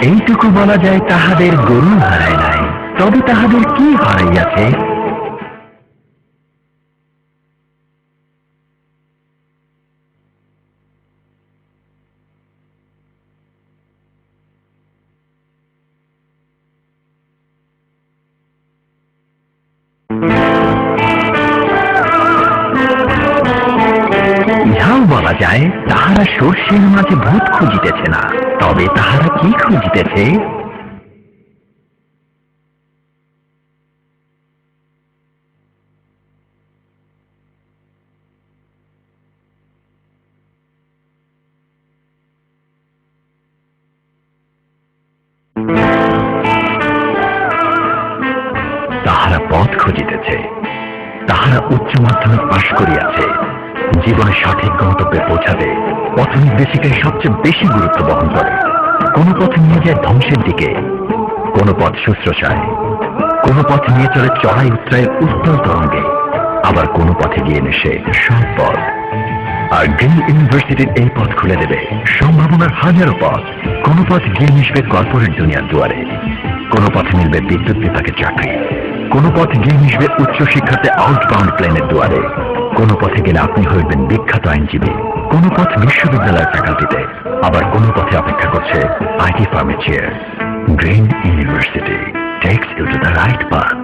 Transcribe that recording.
এইটুকু বলা যায় তাহাদের গরু হারায় নাই, তবে তাহাদের কি হারাইয়াছে? ইহাও বলা যায় তাহারা সর্ষের মাঝে ভূত খুঁজিতেছে না, তবে তাহারা কি খুঁজিতেছে? তাহারা পথ খুঁজিতেছে। তাহারা উচ্চ মাধ্যমিক পাশ করিয়াছে। জীবনে সঠিক গন্তব্যে পৌঁছাতে পথ নির্দেশিকায় সবচেয়ে বেশি গুরুত্ব বহন করে। কোন পথ নিয়ে যায় ধ্বংসের দিকে, কোন পথ শুশ্রূষায়, কোন পথ নিয়ে চলে চড়াই উত্তরায়ের উত্তল তরঙ্গে, আবার কোন পথে গিয়ে নেশে সব পথ। আর গ্রিন ইউনিভার্সিটির এই পথ খুলে দেবে সম্ভাবনার হাজারো পথ। কোন পথ গিয়ে মিশবে কর্পোরেট দুনিয়ার দুয়ারে, কোন পথে মিলবে বিদ্যুৎ বিভাগের চাকরি, কোন পথ গিয়ে মিশবে উচ্চশিক্ষাতে আউটবাউন্ড প্লেনের দুয়ারে, কোন পথে গেলে আপনি হইবেন বিখ্যাত আইনজীবী, কোন পথ বিশ্ববিদ্যালয়ের ফ্যাকাল্টিতে, আবার কোন পথে অপেক্ষা করছে আইটি ফার্মের chair. Green university takes you to the right path.